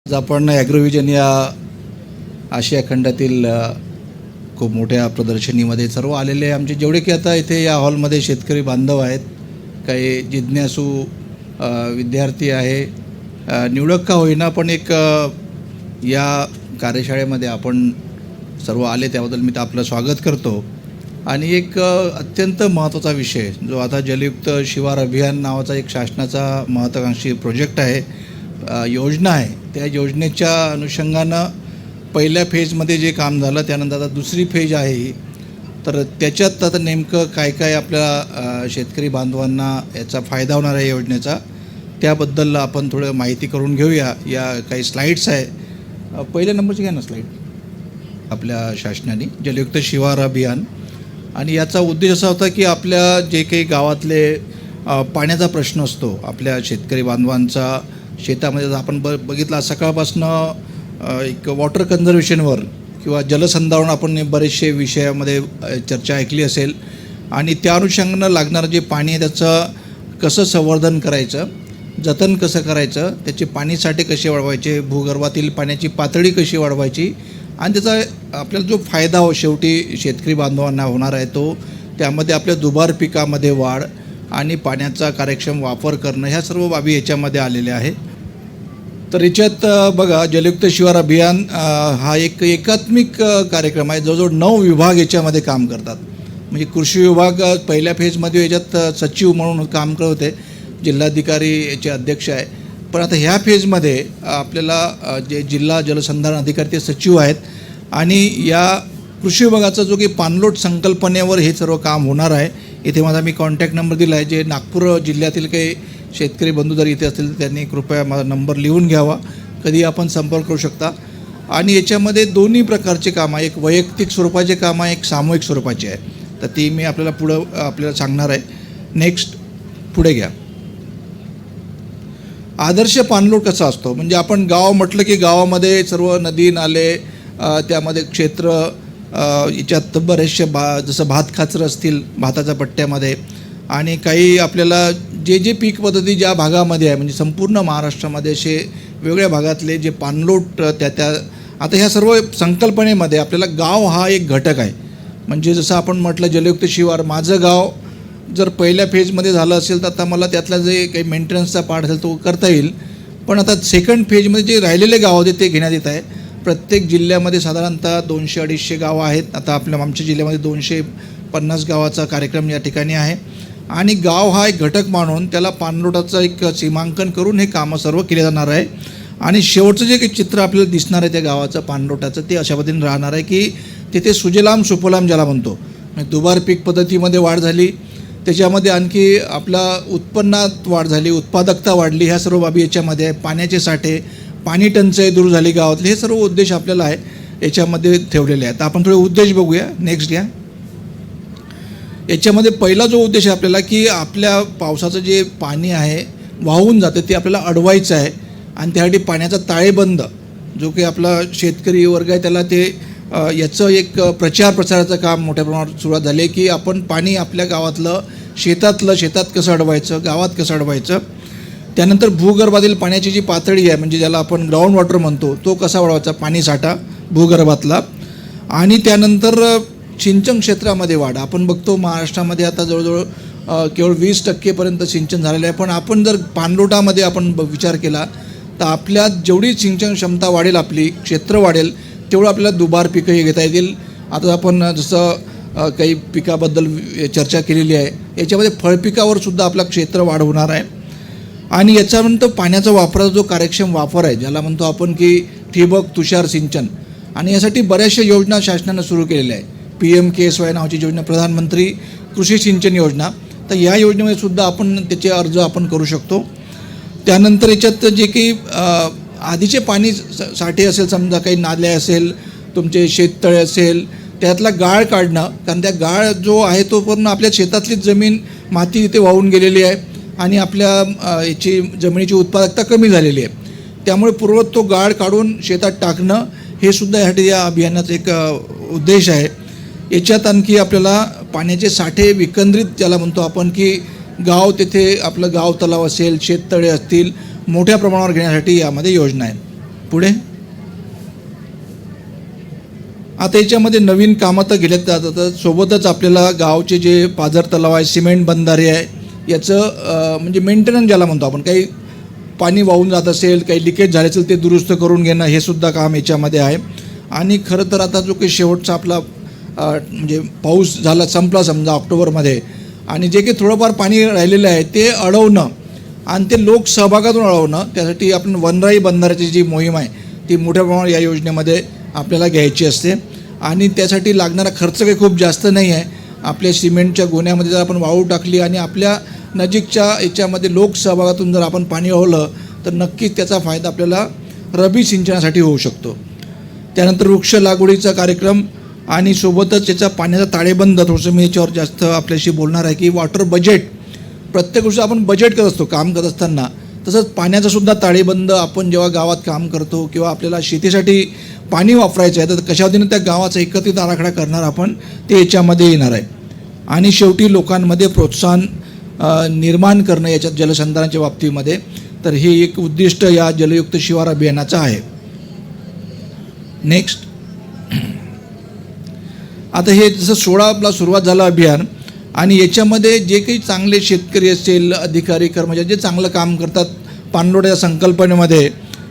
आज आपण ॲग्रोव्हिजन या आशिया खंडातील खूप मोठ्या प्रदर्शनीमध्ये सर्व आलेले आमचे जेवढे की आता इथे या हॉलमध्ये शेतकरी बांधव आहेत, काही जिज्ञासू विद्यार्थी आहे, निवडक का होईना पण एक या कार्यशाळेमध्ये आपण सर्व आले त्याबद्दल मी आपलं स्वागत करतो. आणि एक अत्यंत महत्त्वाचा विषय जो आता जलयुक्त शिवार अभियान नावाचा एक शासनाचा महत्त्वाकांक्षी प्रोजेक्ट आहे, योजना आहे. त्या योजनेच्या अनुषंगानं पहिल्या फेजमध्ये जे काम झालं त्यानंतर आता दुसरी फेज आहे ही. तर त्याच्यात आता नेमकं काय काय आपल्या शेतकरी बांधवांना याचा फायदा होणार आहे योजनेचा, त्याबद्दल आपण थोडं माहिती करून घेऊया. या काही स्लाईड्स आहे. पहिल्या नंबरची घ्या ना स्लाईड. आपल्या शासनाने जलयुक्त शिवार अभियान, आणि याचा उद्देश असा होता की आपल्या जे काही गावातले पाण्याचा प्रश्न असतो आपल्या शेतकरी बांधवांचा, शेतामध्ये आपण बघितला सकाळपासनं एक वॉटर कन्झर्वेशनवर किंवा जलसंधारण आपण बरेचसे विषयामध्ये चर्चा ऐकली असेल. आणि त्या अनुषंगानं लागणारं जे पाणी आहे त्याचं कसं संवर्धन करायचं, जतन कसं करायचं, त्याचे पाणीसाठे कसे वाढवायचे, भूगर्भातील पाण्याची पातळी कशी वाढवायची, आणि त्याचा आपल्याला जो फायदा शेवटी शेतकरी बांधवांना होणार आहे तो त्यामध्ये आपल्या दुबार पिकामध्ये वाढ आणि पाण्याचा कार्यक्षम वापर करणं, ह्या सर्व बाबी याच्यामध्ये आलेल्या आहे. तर याच्यात बघा, जलयुक्त शिवार अभियान हा एक एकात्मिक कार्यक्रम आहे. जवळजवळ 9 विभाग याच्यामध्ये काम करतात. म्हणजे कृषी विभाग पहिल्या फेजमध्ये याच्यात सचिव म्हणून काम करत होते, जिल्हाधिकारी याचे अध्यक्ष आहे. पण आता ह्या फेजमध्ये आपल्याला जे जिल्हा जलसंधारण अधिकारी ते सचिव आहेत, आणि या कृषी विभागाचा जो की पाणलोट संकल्पनेवर हे सर्व काम होणार आहे. इथे माझा मी कॉन्टॅक्ट नंबर दिला आहे. जे नागपूर जिल्ह्यातील काही शेतकरी बंधू जर इथे असतील तर त्यांनी कृपया माझा नंबर लिहून घ्यावा, कधी आपण संपर्क करू शकता. आणि याच्यामध्ये दोन्ही प्रकारचे काम आहे, एक वैयक्तिक स्वरूपाचे काम आहे, एक सामूहिक स्वरूपाचे आहे. तर ती मी आपल्याला सांगणार आहे. नेक्स्ट पुढे घ्या. आदर्श पाणलोट कसा असतो, म्हणजे आपण गाव म्हटलं की गावामध्ये सर्व नदी नाले, त्यामध्ये क्षेत्र, याच्यात बरेचसे जसं भात खाचरं असतील भाताच्या पट्ट्यामध्ये, आणि काही आपल्याला जे पीक पद्धती ज्या भागामध्ये आहे, म्हणजे संपूर्ण महाराष्ट्रामध्ये असे वेगवेगळ्या भागातले जे पाणलोट त्या आता ह्या सर्व संकल्पनेमध्ये आपल्याला गाव हा एक घटक आहे. म्हणजे जसं आपण म्हटलं जलयुक्त शिवार, माझं गाव जर पहिल्या फेजमध्ये झालं असेल तर आता मला त्यातला जे काही मेंटेनन्सचा पार्ट असेल तो करता येईल. पण आता सेकंड फेजमध्ये जे राहिलेले गाव होते ते घेण्यात येत आहे. प्रत्येक जिल्ह्यामध्ये साधारणतः 200-250 गावं आहेत. आता आमच्या जिल्ह्यामध्ये 250 गावाचा कार्यक्रम या ठिकाणी आहे. आणि गाव हा एक घटक मानून त्याला पाणलोटाचं एक सीमांकन करून हे कामं सर्व केले जाणार आहे. आणि शेवटचं जे काही चित्र आपल्याला दिसणार आहे त्या गावाचं पाणलोटाचं, ते अशा पद्धतीने राहणार आहे की तिथे सुजलाम सुफलाम ज्याला म्हणतो, म्हणजे दुबार पीक पद्धतीमध्ये वाढ झाली, त्याच्यामध्ये आणखी आपला उत्पन्नात वाढ झाली, उत्पादकता वाढली, ह्या सर्व बाबी याच्यामध्ये आहे. पाण्याचे साठे, पाणी टंचाई दूर झाली गावातले, हे सर्व उद्देश आपल्याला आहे याच्यामध्ये ठेवलेले आहेत. आपण थोडे उद्देश बघूया. नेक्स्ट घ्या. याच्यामध्ये पहिला जो उद्देश आहे आपल्याला की आपल्या पावसाचं जे पाणी आहे वाहून जातं ते आपल्याला अडवायचं आहे. आणि त्यासाठी पाण्याचा ताळेबंद जो काही आपला शेतकरी वर्ग आहे त्याला ते याचं एक प्रचाराचं काम मोठ्या प्रमाणात सुरुवात झाली आहे की आपण पाणी आपल्या गावातलं शेतात कसं अडवायचं, गावात कसं अडवायचं. त्यानंतर भूगर्भातील पाण्याची जी पातळी आहे, म्हणजे ज्याला आपण ग्राउंड वॉटर म्हणतो, तो कसा वाढवायचा, पाणी साठा भूगर्भातला. आणि त्यानंतर सिंचन क्षेत्रामध्ये वाढ. आपण बघतो महाराष्ट्रामध्ये आता जवळजवळ केवळ 20% सिंचन झालेलं आहे. पण आपण जर पाणलोटामध्ये आपण विचार केला तर आपल्यात जेवढी सिंचन क्षमता वाढेल, आपली क्षेत्र वाढेल, तेवढं आपल्याला दुबार पिकंही घेता येतील. आता आपण जसं काही पिकाबद्दल चर्चा केलेली आहे, याच्यामध्ये फळपिकावर सुद्धा आपलं क्षेत्र वाढ होणार आहे. आणि याच्यानंतर पाण्याचा वापराचा जो कार्यक्षम वापर आहे, ज्याला म्हणतो आपण की ठिबक तुषार सिंचन, आणि यासाठी बऱ्याचशा योजना शासनानं सुरू केलेल्या आहे. PMKSY नावाची योजना, प्रधानमंत्री कृषी सिंचन योजना. तर या योजनेमध्ये सुद्धा आपण त्याचे अर्ज आपण करू शकतो. त्यानंतर याच्यात जे काही आधीचे पाणी साठे असेल, समजा काही नाले असेल, तुमचे शेततळे असेल, त्यातला गाळ काढणं, कारण त्या गाळ जो आहे तो पूर्ण आपल्या शेतातलीच जमीन माती इथे वाहून गेलेली आहे आणि आपल्या याची जमिनीची उत्पादकता कमी झालेली आहे. त्यामुळे पूर्वत तो गाळ काढून शेतात टाकणं हे सुद्धा या अभियानाचा एक उद्देश आहे. याच्यात आणखी आपल्याला पाण्याचे साठे विकेंद्रित ज्याला म्हणतो आपण की गाव तिथे आपलं गाव तलाव असेल, शेततळे असतील, मोठ्या प्रमाणावर घेण्यासाठी यामध्ये योजना आहे. पुढे आता याच्यामध्ये नवीन कामं तर घेण्यात जातात, सोबतच आपल्याला गावचे जे पाझर तलाव आहे, सिमेंट बंधारे आहे, याचं म्हणजे मेंटेनन्स ज्याला म्हणतो आपण, काही पाणी वाहून जात असेल, काही लिकेज झाले असेल ते दुरुस्त करून घेणं, हे सुद्धा काम याच्यामध्ये आहे. आणि खरं तर आता जो काही शेवटचा आपला म्हणजे पाऊस झाला संपला समजा ऑक्टोबरमध्ये, आणि जे काही थोडंफार पाणी राहिलेलं आहे ते अडवणं आणि ते लोकसहभागातून अडवणं, त्यासाठी आपण वनराई बंधाऱ्याची जी मोहीम आहे ती मोठ्या प्रमाणात या योजनेमध्ये आपल्याला घ्यायची असते. आणि त्यासाठी लागणारा खर्च काही खूप जास्त नाही आहे. आपल्या सिमेंटच्या गोण्यामध्ये जर आपण वाळू टाकली आणि आपल्या नजीकच्या याच्यामध्ये लोकसहभागातून जर आपण पाणी वाहवलं तर नक्कीच त्याचा फायदा आपल्याला रबी सिंचनासाठी होऊ शकतो. त्यानंतर वृक्ष लागवडीचा कार्यक्रम आणि सोबतच त्याचा पाण्याचा ताळेबंद, थोडंसं मी याच्यावर जास्त आपल्याशी बोलणार आहे की वॉटर बजेट, प्रत्येक गोष्ट आपण बजेट करत असतो काम करत असताना, तसंच पाण्याचा सुद्धा ताळेबंद आपण जेव्हा गावात काम करतो किंवा आपल्याला शेतीसाठी पाणी वापरायचं आहे तर कशा पद्धतीने त्या गावाचा एकत्रित आराखडा करणार आपण ते याच्यामध्ये येणार आहे. आणि शेवटी लोकांमध्ये प्रोत्साहन निर्माण करणं याच्यात जलसंधारणाच्या बाबतीमध्ये, तर हे एक उद्दिष्ट या जलयुक्त शिवार अभियानाचं आहे. नेक्स्ट, आता हे जसं 16 सुरुवात झालं अभियान, आणि याच्यामध्ये जे काही चांगले शेतकरी असेल, अधिकारी, कर्मचारी जे चांगलं काम करतात पाणलोटाच्या संकल्पनेमध्ये,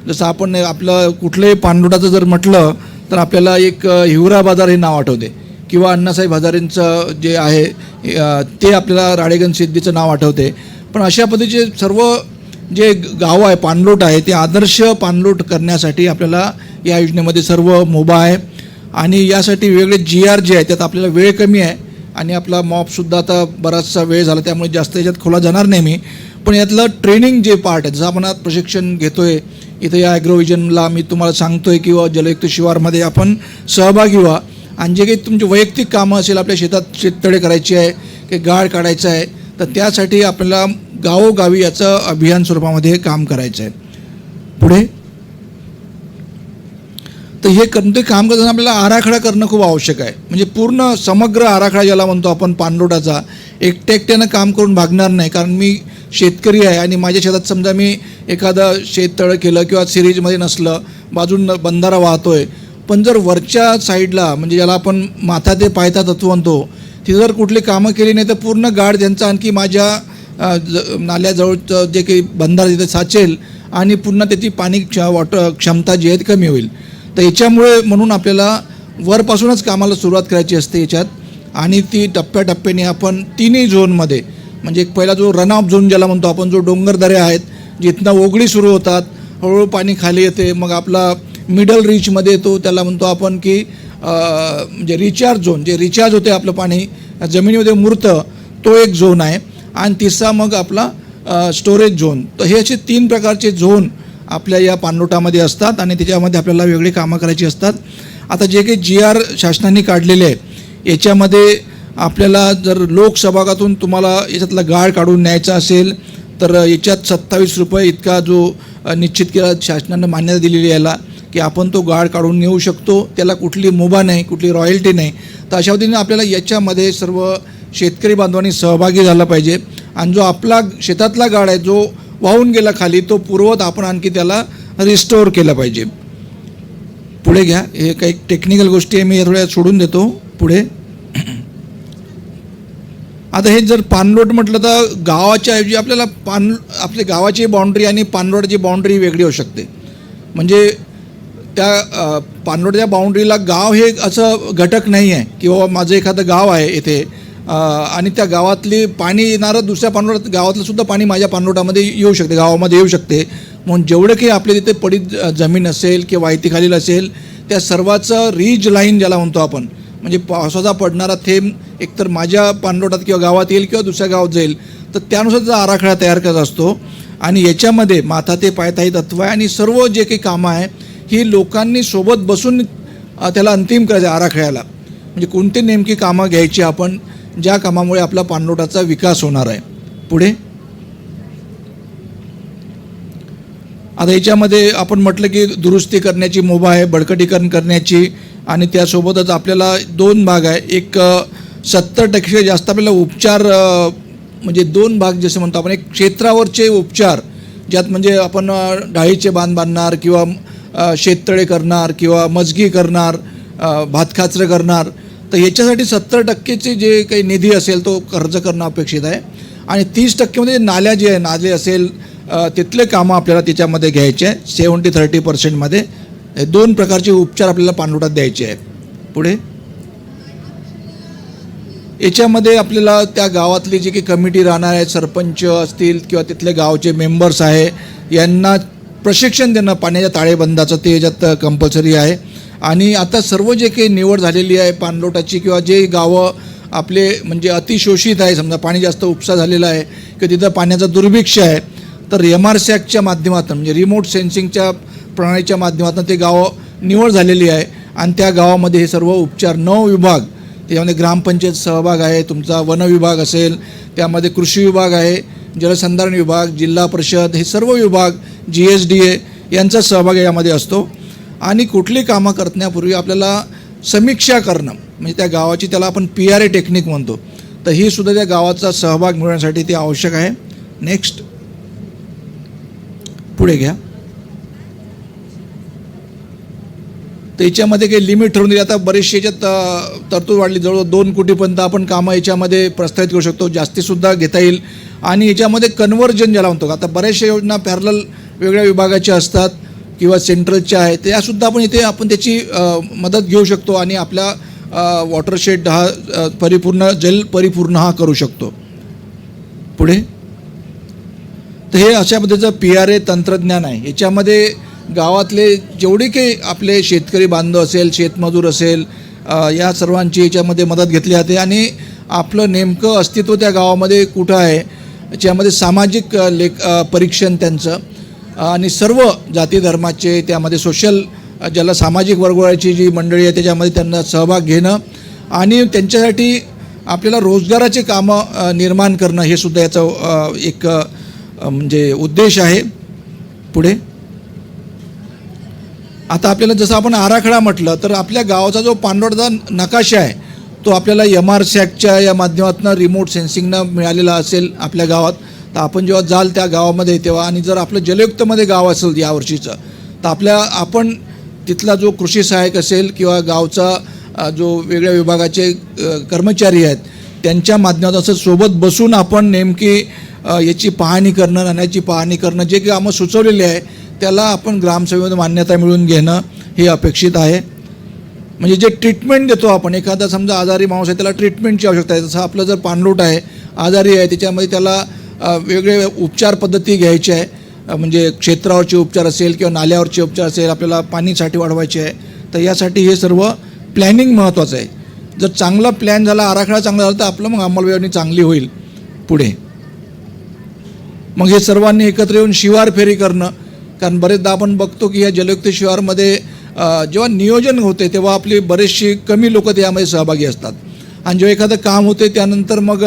जसं आपण आपलं कुठलंही पाणलोटाचं जर म्हटलं तर आपल्याला एक हिवरा बाजार हे नाव आठवते, किंवा अण्णासाहेब हजारेंचं जे आहे ते आपल्याला राळेगण सिद्धीचं नाव आठवते. पण अशा पद्धतीचे सर्व जे गावं आहे, पाणलोट आहे, ते आदर्श पाणलोट करण्यासाठी आपल्याला या योजनेमध्ये सर्व मुभा आहे. आणि यासाठी वेगळे GR जे आहे त्यात आपल्याला वेळ कमी आहे आणि आपला मॉपसुद्धा आता बराचसा वेळ झाला त्यामुळे जास्त याच्यात खोला जाणार नाही मी. पण यातलं ट्रेनिंग जे पार्ट आहे, जसं आपण आज प्रशिक्षण घेतो आहे इथं या ॲग्रोव्हिजनला, मी तुम्हाला सांगतो आहे किंवा जलयुक्त शिवारमध्ये आपण सहभागी व्हा. आणि जे काही तुमची वैयक्तिक कामं असेल, आपल्या शेतात शेततळे करायची आहे, काही गाळ काढायचं आहे, तर त्यासाठी आपल्याला गावोगावी याचं अभियान स्वरूपामध्ये काम करायचं आहे. पुढे, तर हे कोणते काम करताना आपल्याला आराखडा करणं खूप आवश्यक आहे. म्हणजे पूर्ण समग्र आराखडा ज्याला म्हणतो आपण पाणलोटाचा, एकट्यानं काम करून भागणार नाही. कारण मी शेतकरी आहे आणि माझ्या शेतात समजा मी एखादं शेततळं केलं किंवा सिरीजमध्ये नसलं, बाजून बंधारा वाहतो आहे, पण जर वरच्या साईडला म्हणजे ज्याला आपण माथा ते पायथा तत्व म्हणतो, तिथं जर कुठली कामं केली नाही तर पूर्ण गाड त्यांचा आणखी माझ्या नाल्याजवळचं जे काही बंधारा तिथे साचेल आणि पुन्हा त्याची पाणी वॉटर क्षमता जी आहे ती कमी होईल. तर याच्यामुळे म्हणून आपल्याला वरपासूनच कामाला सुरुवात करायची असते याच्यात. आणि ती टप्प्याटप्प्याने आपण तिन्ही झोनमध्ये, म्हणजे एक पहिला जो रन ऑफ झोन ज्याला म्हणतो आपण, जो डोंगरदऱ्या आहेत जिथनं ओगळी सुरू होतात, हळूहळू पाणी खाली येते, मग आपला मिडल रीचमध्ये येतो, त्याला म्हणतो आपण की म्हणजे रिचार्ज झोन, जे रिचार्ज होते आपलं पाणी जमिनीमध्ये मुरतं, तो एक झोन आहे. आणि तिसरा मग आपला स्टोरेज झोन. तर हे असे 3 प्रकारचे झोन आपल्या या पाणलोटामध्ये असतात आणि त्याच्यामध्ये आपल्याला वेगळी कामं करायची असतात. आता जे काही GR शासनाने काढलेले आहे याच्यामध्ये आपल्याला जर लोकसहभागातून तुम्हाला याच्यातला गाळ काढून न्यायचा असेल तर याच्यात 27 रुपये इतका जो निश्चित केला शासनानं मान्यता दिलेली याला की आपण तो गाळ काढून नेऊ शकतो. त्याला कुठली मुभा नाही, कुठली रॉयल्टी नाही. तर अशा पद्धतीने आपल्याला याच्यामध्ये सर्व शेतकरी बांधवांनी सहभागी झाला पाहिजे. आणि जो आपला शेतातला गाळ आहे जो वाहून गेला खाली, तो पूर्वत आपण आणखी त्याला रिस्टोअर केलं पाहिजे. पुढे घ्या, हे काही टेक्निकल गोष्टी आहे, मी थोड्या सोडून देतो. पुढे, आता हे जर पाणलोट म्हटलं तर गावाच्या ऐवजी आपल्याला आपल्या गावाची बाउंड्री आणि पाणलोटाची बाउंड्री वेगळी होऊ शकते. म्हणजे त्या पाणलोटाच्या बाउंड्रीला गाव हे असं घटक नाही आहे की बाबा माझं एखादं गाव आहे इथे आणि त्या गावातली पाणी येणारं दुसऱ्या पाणलोटात गावातलं सुद्धा पाणी माझ्या पाणलोटामध्ये येऊ शकते, गावामध्ये येऊ शकते. म्हणून जेवढं काही आपल्या तिथे पडीत जमीन असेल किंवा वाहतीखालील असेल त्या सर्वाचं रीज लाईन ज्याला म्हणतो आपण, म्हणजे पावसाचा पडणारा थेंब एकतर माझ्या पाणलोटात किंवा गावात येईल किंवा दुसऱ्या गावात जाईल, तर त्यानुसार त्याचा आराखडा तयार करत असतो. आणि याच्यामध्ये माथा ते पायथा ही तत्व आहे आणि सर्व जे काही कामं आहे ही लोकांनी सोबत बसून त्याला अंतिम करायचं आराखड्याला. म्हणजे कोणती नेमकी कामं घ्यायची आपण, ज्या कामामुळे आपला पाणलोटाचा विकास होणार आहे. पुढे, आता याच्यामध्ये आपण म्हटलं की दुरुस्ती करण्याची मुभा आहे, बळकटीकरण करण्याची, आणि त्यासोबतच आपल्याला 2 भाग आहे. एक 70% जास्त आपल्याला उपचार, म्हणजे 2 भाग जसे म्हणतो आपण, एक क्षेत्रावरचे उपचार ज्यात म्हणजे आपण डाळीचे बांध बांधणार किंवा शेततळे करणार किंवा मजगी करणार, भातखाचरं करणार, तर याच्यासाठी 70% जे काही निधी असेल तो खर्च करणं अपेक्षित आहे. आणि 30% नाल्या जे आहे, नाले असेल तिथले कामं आपल्याला त्याच्यामध्ये घ्यायचे आहे. 70-30% हे 2 प्रकारचे उपचार आपल्याला पाणलोटात द्यायचे आहेत. पुढे याच्यामध्ये आपल्याला त्या गावातली जी काही कमिटी राहणार आहे, सरपंच असतील किंवा तिथले गावचे मेंबर्स आहे, यांना प्रशिक्षण देणं पाण्याच्या ताळेबंदाचं ते याच्यात कंपल्सरी आहे. आणि आता सर्व जे काही निवड झालेली आहे पाणलोटाची, किंवा जे गावं आपले म्हणजे अतिशोषित आहे, समजा पाणी जास्त उपसा झालेला आहे किंवा तिथं पाण्याचा दुर्भिक्ष आहे, तर MRSACच्या माध्यमातून म्हणजे रिमोट सेन्सिंगच्या प्रणालीच्या माध्यमातून ते गावं निवड झालेली आहे. आणि त्या गावामध्ये हे सर्व उपचार 9 विभाग, त्याच्यामध्ये ग्रामपंचायत सहभाग आहे, तुमचा वन विभाग असेल, त्यामध्ये कृषी विभाग आहे, जलसंधारण विभाग, जिल्हा परिषद, हे सर्व विभाग, GSDA यांचा सहभाग यामध्ये असतो. आणि कुठली कामं करण्यापूर्वी आपल्याला समीक्षा करणं, म्हणजे त्या गावाची, त्याला आपण PRA टेक्निक म्हणतो, तर ही सुद्धा त्या गावाचा सहभाग मिळवण्यासाठी ते आवश्यक आहे. नेक्स्ट पुढे घ्या. तर याच्यामध्ये काही लिमिट ठरवून दिली. आता बरेचसे याच्यात तरतूद वाढली, जवळजवळ 2 कोटीपर्यंत आपण कामं याच्यामध्ये प्रस्तावित करू शकतो, जास्तीसुद्धा घेता येईल. आणि याच्यामध्ये कन्व्हर्जन ज्याला म्हणतो, आता बऱ्याचशा योजना पॅरलल वेगळ्या विभागाच्या असतात किंवा सेंट्रलच्या आहेत, त्यासुद्धा आपण इथे त्याची मदत घेऊ शकतो आणि आपला वॉटरशेड हा जल परिपूर्ण हा करू शकतो. पुढे तर हे अशा पद्धतीचं PRA तंत्रज्ञान आहे. याच्यामध्ये गावातले जेवढे काही आपले शेतकरी बांधव असेल, शेतमजूर असेल, या सर्वांची याच्यामध्ये मदत घेतली जाते. आणि आपलं नेमकं अस्तित्व त्या गावामध्ये कुठं आहे याच्यामध्ये सामाजिक परीक्षण त्यांचं, आणि सर्व जाती धर्माचे, त्यामध्ये सोशल, ज्याला सामाजिक वर्गवाची जी मंडळी आहे त्याच्यामध्ये त्यांना सहभाग घेणं, आणि त्यांच्यासाठी आपल्याला रोजगाराचे कामं निर्माण करणं, हे सुद्धा याचा एक म्हणजे उद्देश आहे. पुढे आता आपल्याला जसं आपण आराखडा म्हटलं, तर आपल्या गावाचा जो पाणलोटाचा नकाशा आहे तो आपल्याला MRSACच्या या माध्यमातून रिमोट सेन्सिंगनं मिळालेला असेल आपल्या गावात. तर आपण जेव्हा जाल त्या गावामध्ये तेव्हा, आणि जर आपलं जलयुक्तमध्ये गाव असेल यावर्षीचं, तर आपण तिथला जो कृषी सहाय्यक असेल किंवा गावचा जो वेगळ्या विभागाचे कर्मचारी आहेत त्यांच्या माध्यमातून असं सोबत बसून आपण नेमकी याची पाहणी करणं, नाण्याची पाहणी करणं, जे कामं सुचवलेले आहे त्याला आपण ग्रामसभेमध्ये मान्यता मिळवून घेणं हे अपेक्षित आहे. म्हणजे जे ट्रीटमेंट देतो आपण, एखादा समजा आजारी माणूस आहे त्याला ट्रीटमेंटची आवश्यकता आहे, जसं आपलं जर पाणलोट आहे, आजारी आहे, त्याच्यामध्ये त्याला वेगळे उपचार पद्धती घ्यायची आहे, म्हणजे क्षेत्रावरचे उपचार असेल किंवा नाल्यावरचे उपचार असेल, आपल्याला पाणीसाठी वाढवायचे आहे, तर यासाठी हे सर्व प्लॅनिंग महत्त्वाचं आहे. जर चांगला प्लॅन झाला, आराखडा चांगला झाला, तर आपलं मग अंमलबजावणी चांगली होईल. पुढे मग हे सर्वांनी एकत्र येऊन शिवार फेरी करणं, कारण बरेचदा आपण बघतो की या जलयुक्त शिवारमध्ये जेव्हा नियोजन होते तेव्हा आपली बरेचशी कमी लोक त्यामध्ये सहभागी असतात, आणि जेव्हा एखादं काम होते त्यानंतर मग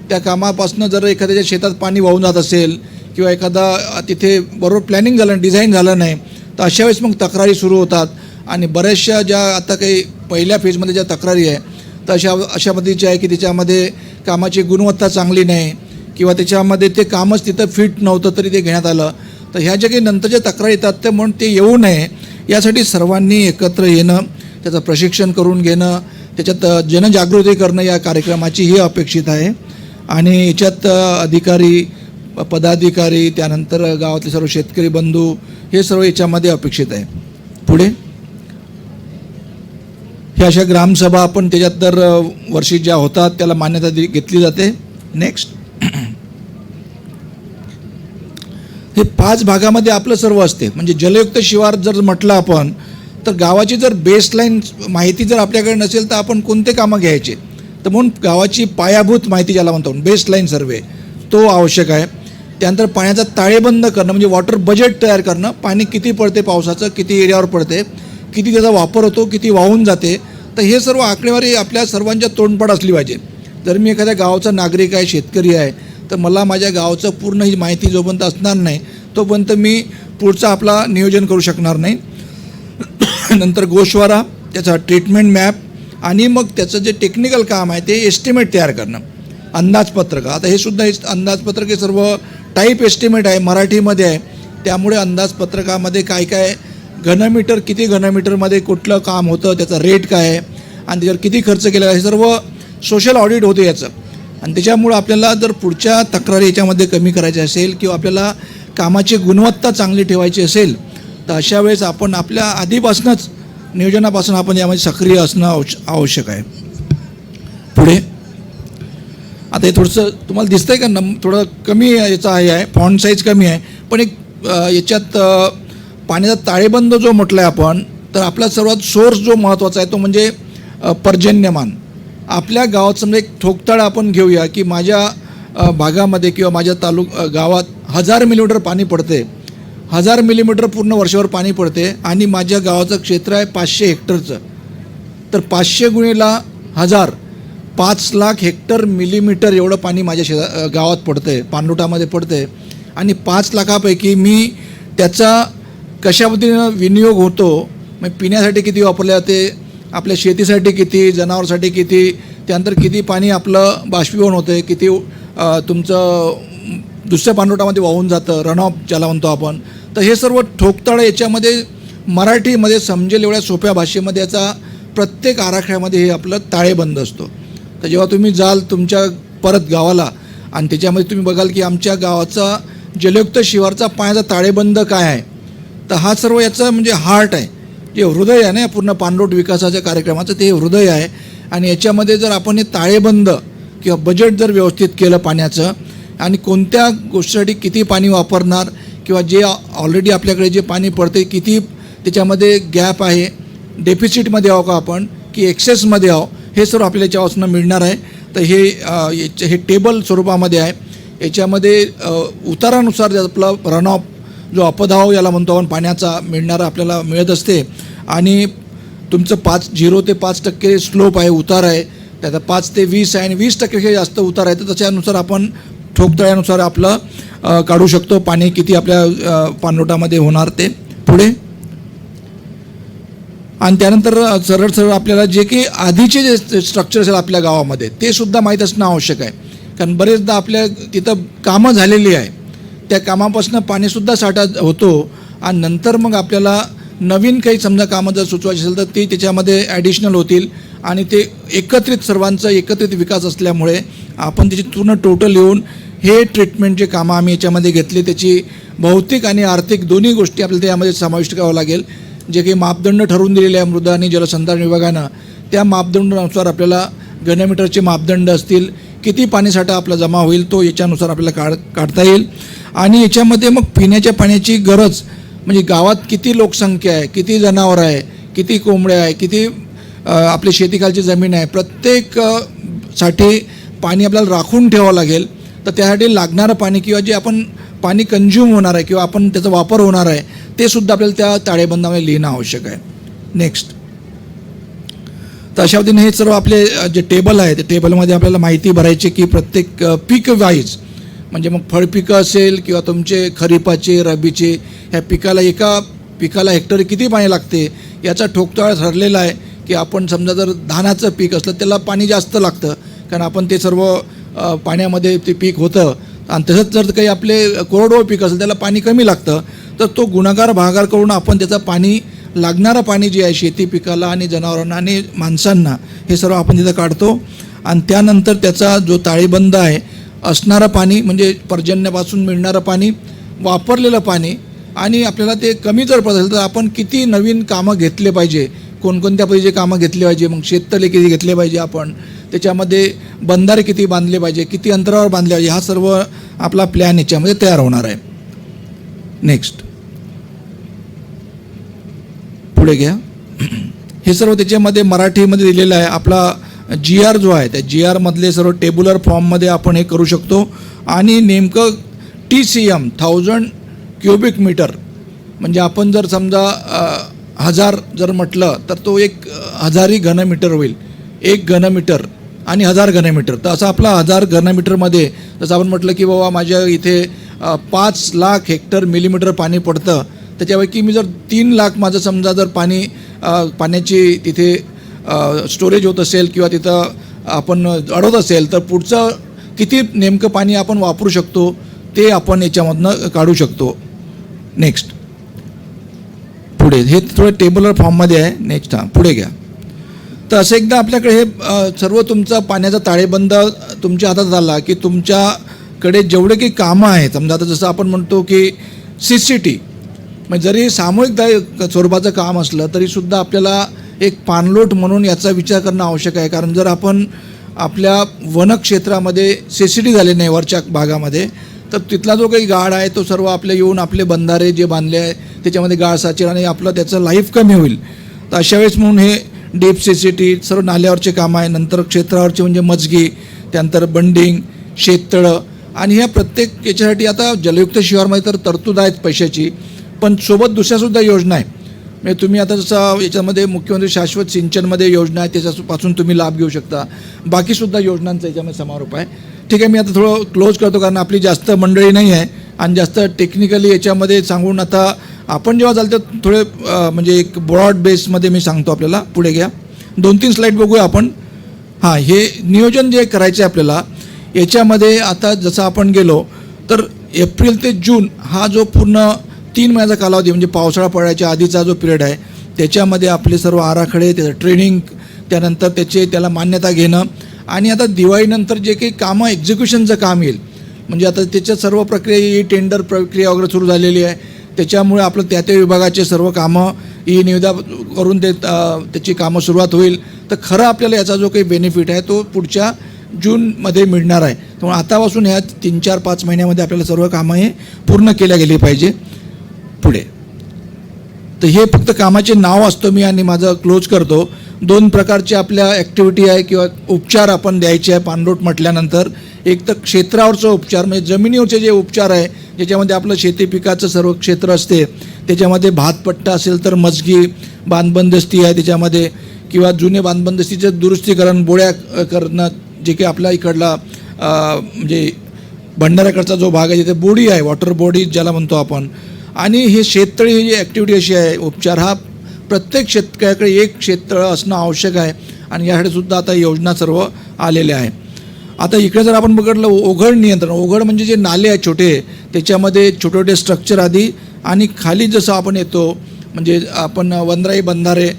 त्या कामापासून जर एखाद्याच्या शेतात पाणी वाहून जात असेल किंवा एखादा तिथे बरोबर प्लॅनिंग झालं, डिझाईन झालं नाही, तर अशा वेळेस मग तक्रारी सुरू होतात. आणि बऱ्याचशा ज्या आता काही पहिल्या फेजमध्ये ज्या तक्रारी आहे तर अशा पद्धतीच्या आहे की त्याच्यामध्ये कामाची गुणवत्ता चांगली नाही किंवा त्याच्यामध्ये ते कामच तिथं फिट नव्हतं तरी ते घेण्यात आलं. तर ह्या ज्या काही नंतरच्या तक्रारी येतात ते म्हणून ते येऊ नये यासाठी सर्वांनी एकत्र येणं, त्याचं प्रशिक्षण करून घेणं, त्याच्यात जनजागृती करणं या कार्यक्रमाची ही अपेक्षित आहे. आणि याच्यात अधिकारी, पदाधिकारी, त्यानंतर गावातले सर्व शेतकरी बंधू हे सर्व याच्यामध्ये अपेक्षित आहे. पुढे ह्या अशा ग्रामसभा आपण त्याच्यात दर वर्षी ज्या होतात त्याला मान्यता घेतली जाते. नेक्स्ट हे 5 भागामध्ये आपलं सर्व असते. म्हणजे जलयुक्त शिवार जर म्हटलं आपण तर गावाची जर बेसलाईन माहिती जर आपल्याकडे नसेल तर आपण कोणते कामं घ्यायचे, तर म्हणून गावाची पायाभूत माहिती ज्याला म्हणतो बेसलाईन सर्वे तो आवश्यक आहे. त्यानंतर पाण्याचा ताळेबंद करणं म्हणजे वॉटर बजेट तयार करणं, पाणी किती पडते पावसाचं, किती एरियावर पडते, किती त्याचा वापर होतो, किती वाहून जाते, तर हे सर्व आकडेवारी आपल्या सर्वांच्या तोंडपाठ असली पाहिजे. जर मी एखाद्या गावाचा नागरिक आहे, शेतकरी आहे, तर मला माझ्या गावाचं पूर्ण ही माहिती जोपर्यंत असणार नाही तोपर्यंत मी पुढचा आपला नियोजन करू शकणार नाही. नंतर गोषवारा, त्याचा ट्रीटमेंट मॅप, आणि मग त्याचं जे टेक्निकल काम आहे ते एस्टिमेट तयार करणं, अंदाजपत्रक. आता हे सुद्धा अंदाजपत्रक हे सर्व टाईप एस्टिमेट आहे, मराठीमध्ये आहे, त्यामुळे अंदाजपत्रकामध्ये काय काय घनमीटर किती घनमीटरमध्ये कुठलं काम होतं, त्याचा रेट काय आहे आणि त्याच्यावर किती खर्च केला हे सर्व सोशल ऑडिट होते याचं. आणि त्याच्यामुळं आपल्याला जर पुढच्या तक्रारी याच्यामध्ये कमी करायच्या असेल किंवा आपल्याला कामाची गुणवत्ता चांगली ठेवायची असेल तर अशा वेळेस आपण आपल्या आधीपासूनच नियोजनापासून आपण यामध्ये सक्रिय असणं आवश्यक आहे. पुढे आता हे थोडंसं तुम्हाला दिसतं आहे का, थोडं कमी याचा आहे, फॉन्ट साईज कमी आहे, पण एक याच्यात पाण्याचा ताळेबंद जो म्हटला आहे आपण, तर आपला सर्वात सोर्स जो महत्त्वाचा आहे तो म्हणजे पर्जन्यमान. आपल्या गावात समजा एक ठोकताळ आपण घेऊया की माझ्या भागामध्ये किंवा माझ्या गावात 1000 मिलीमीटर पाणी पडते, 1000 मिलीमीटर पूर्ण वर्षावर पाणी पडते आणि माझ्या गावाचं क्षेत्र आहे 500 हेक्टरचं. तर 500 गुणिला 1000, 5 लाख हेक्टर मिलीमीटर एवढं पाणी माझ्या गावात पडतं आहे, पाणलोटामध्ये पडतं आहे. आणि 5 लाखापैकी मी त्याचा कशा पद्धतीनं विनियोग होतो, मग पिण्यासाठी किती वापरले जाते, आपल्या शेतीसाठी किती, जनावरांसाठी किती, त्यानंतर किती पाणी आपलं बाष्पीभवन होतं आहे, किती तुमचं दुसऱ्या पाणलोटामध्ये वाहून जातं, रनऑफ ज्याला म्हणतो आपण. तर हे सर्व ठोकताळ याच्यामध्ये मराठीमध्ये समजेल एवढ्या सोप्या भाषेमध्ये याचा प्रत्येक आराखड्यामध्ये हे आपलं ताळेबंद असतो. तर जेव्हा तुम्ही जाल तुमच्या परत गावाला आणि त्याच्यामध्ये तुम्ही बघाल की आमच्या गावाचा जलयुक्त शिवारचा पाण्याचा ताळेबंद काय आहे, तर हा सर्व याचा म्हणजे हार्ट आहे, जे हृदय आहे ना पूर्ण पाणलोट विकासाच्या कार्यक्रमाचं, ते हृदय आहे. आणि याच्यामध्ये जर आपण हे ताळेबंद किंवा बजेट जर व्यवस्थित केलं पाण्याचं आणि कोणत्या गोष्टीसाठी किती पाणी वापरणार किंवा जे ऑलरेडी आपल्याकडे जे पाणी पडते किती त्याच्यामध्ये गॅप आहे, डेफिसिटमध्ये आहो का आपण की एक्सेसमध्ये आहो, हे सर्व आपल्याला याच्यापासून मिळणार आहे. तर हे टेबल स्वरूपामध्ये आहे. याच्यामध्ये उतारानुसार आपला रनऑफ जो अपधाव याला म्हणतो आपण पाण्याचा मिळणारा आपल्याला मिळत असते. आणि तुमचं 0 ते 5% स्लोप आहे, उतार आहे, त्याचा 5 ते 20 आहे आणि 20% जास्त उतार आहे. तर त्याच्यानुसार आपण ठोकतळ्यानुसार आपलं काढू शकतो पाणी किती आपल्या पाणलोटामध्ये होणार ते. पुढे आणि त्यानंतर सरळ आपल्याला जे की आधीचे जे स्ट्रक्चर असेल आपल्या गावामध्ये ते सुद्धा माहीत असणं आवश्यक आहे. कारण बरेचदा आपल्या तिथं कामं झालेली आहे, त्या कामापासून पाणीसुद्धा साठा होतो आणि नंतर मग आपल्याला नवीन काही समजा कामं जर सुचवायची असेल तर ती त्याच्यामध्ये ॲडिशनल होतील आणि ते एकत्रित सर्वांचा एकत्रित विकास असल्यामुळे आपण त्याची पूर्ण टोटल येऊन हे ट्रीटमेंट जे कामं आम्ही याच्यामध्ये घेतले त्याची भौतिक आणि आर्थिक दोन्ही गोष्टी आपल्याला त्यामध्ये समाविष्ट करावं लागेल. जे काही मापदंड ठरवून दिलेले आहे मृदा आणि जलसंधारण विभागानं, त्या मापदंडानुसार आपल्याला घनमीटरचे मापदंड असतील, किती पाणीसाठा आपला जमा होईल तो याच्यानुसार आपल्याला काढता येईल. आणि याच्यामध्ये मग पिण्याच्या पाण्याची गरज म्हणजे गावात किती लोकसंख्या आहे, किती जनावरं आहे, किती कोंबड्या आहे, किती आपली शेतीखालची जमीन आहे, प्रत्येक साठी पाणी आपल्याला राखून ठेवावं लागेल. तर त्यासाठी लागणारं पाणी किंवा जे आपण पाणी कंझ्युम होणार आहे किंवा आपण त्याचा वापर होणार आहे ते सुद्धा आपल्याला त्या ताळेबंदामध्ये लिहिणं आवश्यक आहे. नेक्स्ट, तर अशा पद्धतीने हे सर्व आपले जे टेबल आहे त्या टेबलमध्ये आपल्याला माहिती भरायची की प्रत्येक पीक वाईज म्हणजे मग फळपिकं असेल किंवा तुमचे खरीपाचे रब्बीचे ह्या एका पिकाला हेक्टरी किती पाणी लागते याचा ठोकताळ ठरलेला आहे. की आपण समजा जर धानाचं पीक असलं त्याला पाणी जास्त लागतं कारण आपण ते सर्व पाण्यामध्ये ते पीक होतं आणि तसंच जर काही आपले कोरडवाहू पीक असेल त्याला पाणी कमी लागतं. तर तो गुणाकार भागाकार करून आपण त्याचं पाणी लागणारं पाणी जे आहे शेती पिकाला आणि जनावरांना आणि माणसांना हे सर्व आपण तिथं काढतो. आणि त्यानंतर त्याचा जो ताळेबंद आहे असणारं पाणी म्हणजे पर्जन्यापासून मिळणारं पाणी, वापरलेलं पाणी आणि आपल्याला ते कमी जर पडत असेल तर आपण किती नवीन कामं घेतले पाहिजे, कोणकोणत्या पद्धतीचे कामं घेतले पाहिजे, मग शेततळे किती घेतले पाहिजे, आपण त्याच्यामध्ये बंधारे किती बांधले पाहिजे, किती अंतरावर बांधले पाहिजे, हा सर्व आपला प्लॅन याच्यामध्ये तयार होणार आहे. नेक्स्ट पुढे घ्या. हे सर्व त्याच्यामध्ये मराठीमध्ये दिलेलं आहे. आपला GR जो आहे त्या GR मधले सर्व टेब्युलर फॉर्ममध्ये आपण हे करू शकतो. आणि नेमकं TCM 1000 क्युबिक मीटर म्हणजे आपण जर समजा 1000 जर म्हटलं तर तो 1000 घनमीटर होईल. 1 घनमीटर आणि 1000 घनमीटर. तर असं आपला 1000 घनमीटरमध्ये जसं आपण म्हटलं की बाबा माझ्या इथे 5 लाख हेक्टर मिलीमीटर पाणी पडतं, त्याच्यापैकी मी जर 3 लाख माझं समजा जर पाण्याची तिथे स्टोरेज होत असेल किंवा तिथं आपण अडवत असेल तर पुढचं किती नेमकं पाणी आपण वापरू शकतो ते आपण याच्यामधनं काढू शकतो. नेक्स्ट पुढे हे थोडं टेबलर फॉर्ममध्ये आहे. नेक्स्ट पुढे घ्या. तर असं एकदा आपल्याकडे हे सर्व तुमचा पाण्याचा ताळेबंद तुमच्या हातात आला की तुमच्याकडे जेवढे काही कामं आहेत, समजा आता जसं आपण म्हणतो की CCT, म्हणजे जरी सामूहिक स्वरूपाचं काम असलं तरीसुद्धा आपल्याला एक पाणलोट म्हणून याचा विचार करणं आवश्यक आहे. कारण जर आपण आपल्या वनक्षेत्रामध्ये CCT झाले नाही वरच्या भागामध्ये, तर तिथला जो काही गाळ आहे तो सर्व आपले येऊन आपले बंधारे जे बांधले आहे त्याच्यामध्ये गाळ साचेल आणि आपलं त्याचं लाईफ कमी होईल. तर अशा वेळेस म्हणून हे डीप CCT, सर्व नाल्यावरचे कामं आहे, नंतर क्षेत्रावरचे म्हणजे मजगी, त्यानंतर बंडिंग, शेततळं, आणि ह्या प्रत्येक याच्यासाठी आता जलयुक्त शिवारमध्ये तर तरतूद आहेत पैशाची, पण सोबत दुसऱ्यासुद्धा योजना आहे. म्हणजे तुम्ही आता जसं याच्यामध्ये मुख्यमंत्री शाश्वत सिंचनमध्ये योजना आहे त्याच्यापासून तुम्ही लाभ घेऊ शकता. बाकीसुद्धा योजनांचा याच्यामध्ये समारोप आहे. ठीक आहे, मी आता थोडं क्लोज करतो कारण आपली जास्त मंडळी नाही आहे आणि जास्त टेक्निकली याच्यामध्ये सांगून आता आपण जेव्हा चालतं थोडे म्हणजे एक ब्रॉड बेसमध्ये मी सांगतो आपल्याला. पुढे घ्या. 2-3 स्लाईड बघूया आपण. हां, हे नियोजन जे करायचं आहे आपल्याला याच्यामध्ये आता जसं आपण गेलो तर एप्रिल ते जून हा जो पूर्ण 3 महिन्याचा कालावधी म्हणजे पावसाळा पडायच्या आधीचा जो पिरियड आहे त्याच्यामध्ये आपले सर्व आराखडे, त्याचं ट्रेनिंग, त्यानंतर त्याला मान्यता घेणं, आणि आता दिवाळीनंतर जे काही कामं एक्झिक्युशनचं काम येईल म्हणजे आता त्याच्या सर्व प्रक्रिया, ही टेंडर प्रक्रिया वगैरे सुरू झालेली आहे. त्याच्यामुळे आपलं त्या विभागाचे सर्व कामं निविदा करून त्याची कामं सुरुवात होईल. तर खरं आपल्याला याचा जो काही बेनिफिट आहे तो पुढच्या जूनमध्ये मिळणार आहे. त्यामुळे आतापासून ह्या 3-4-5 महिन्यामध्ये आपल्याला सर्व कामं हे पूर्ण केल्या गेली पाहिजे. पुढे तर हे फक्त कामाचे नाव असतं मी आणि माझं क्लोज करतो. 2 प्रकारचे आपल्या ॲक्टिव्हिटी आहे किंवा उपचार आपण द्यायचे आहे पाणलोट म्हटल्यानंतर. एक तर क्षेत्रावरचं उपचार म्हणजे जमिनीवरचे जे उपचार आहे ज्याच्यामध्ये आपलं शेती पिकाचं सर्व क्षेत्र असते, त्याच्यामध्ये भातपट्टा असेल तर मजगी, बांधबंदस्ती आहे त्याच्यामध्ये, किंवा जुने बांधबंदस्तीचं दुरुस्तीकरण, बोळ्या करणं, जे काही आपला इकडला म्हणजे भंडाऱ्याकडचा जो भाग आहे तिथे बोडी आहे, वॉटर बॉडी ज्याला म्हणतो आपण. आणि हे शेततळी ही जी ॲक्टिव्हिटी अशी आहे उपचार, हा प्रत्येक शेतकऱ्याकडे एक शेततळं असणं आवश्यक आहे आणि यासाठी सुद्धा आता योजना सर्व आलेल्या आहे. आता इकडे जर आपण बघितलं ओघळ नियंत्रण, ओघळ म्हणजे जे नाले आहेत छोटे त्याच्यामध्ये छोटे छोटे स्ट्रक्चर आधी, आणि खाली जसं आपण येतो म्हणजे आपण वंदराई बंधारे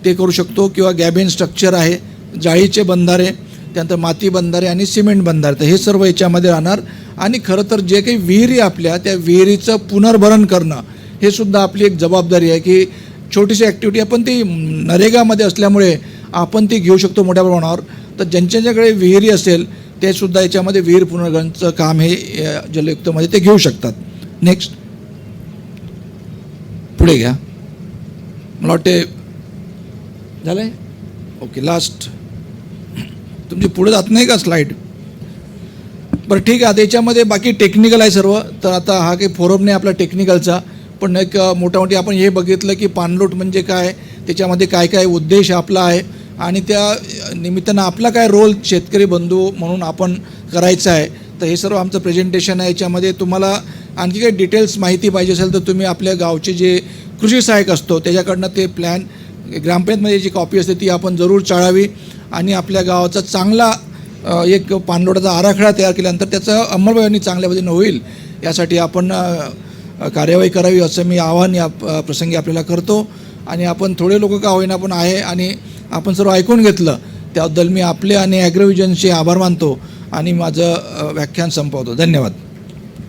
ते करू शकतो किंवा गॅबिन स्ट्रक्चर आहे, जाळीचे बंधारे, त्यानंतर माती बंधारे आणि सिमेंट बंधारे, तर हे सर्व याच्यामध्ये राहणार. आणि खरं तर जे काही विहिरी आपल्या त्या विहिरीचं पुनर्भरण करणं हे सुद्धा आपली एक जबाबदारी आहे की छोटीशी ॲक्टिव्हिटी आपण ती नरेगामध्ये असल्यामुळे आपण ती घेऊ शकतो मोठ्या प्रमाणावर. तर ज्यांच्याकडे विहिरी असेल ते सुद्धा याच्यामध्ये विहीर पुनर्भरणाचं काम हे जलयुक्तमध्ये ते घेऊ शकतात. नेक्स्ट पुढे घ्या. मला वाटते झालं आहे. ओके, लास्ट तुमची पुढे जात नाही का स्लाईड? बरं ठीक आहे. आता याच्यामध्ये बाकी टेक्निकल आहे सर्व. तर आता हा काही फोरम नाही आपला टेक्निकलचा, पण एक मोठामोठी आपण हे बघितलं की पाणलोट म्हणजे काय, त्याच्यामध्ये काय काय उद्देश आपला आहे आणि त्या निमित्तानं आपला काय रोल शेतकरी बंधू म्हणून आपण करायचं आहे. तर हे सर्व आमचं प्रेझेंटेशन आहे. याच्यामध्ये तुम्हाला आणखी काही डिटेल्स माहिती पाहिजे असेल तर तुम्ही आपल्या गावचे जे कृषी सहाय्यक असतो त्याच्याकडनं ते प्लॅन ग्रामपंचायतमध्ये जी कॉपी असते ती आपण जरूर चाळावी आणि आपल्या गावाचा चांगला एक पाणलोटाचा आराखडा तयार केल्यानंतर त्याचं अंमलबजावणी चांगल्या पद्धतीनं होईल यासाठी आपण कार्यवाही करावी असं मी आवाहन या प्रसंगी आपल्याला करतो. आणि आपण थोडे लोक का होईना पण आहे आणि आपण सर्व ऐकून घेतलं त्याबद्दल मी आपले आणि ॲग्रोव्हिजनचे आभार मानतो आणि माझं व्याख्यान संपवतो. धन्यवाद.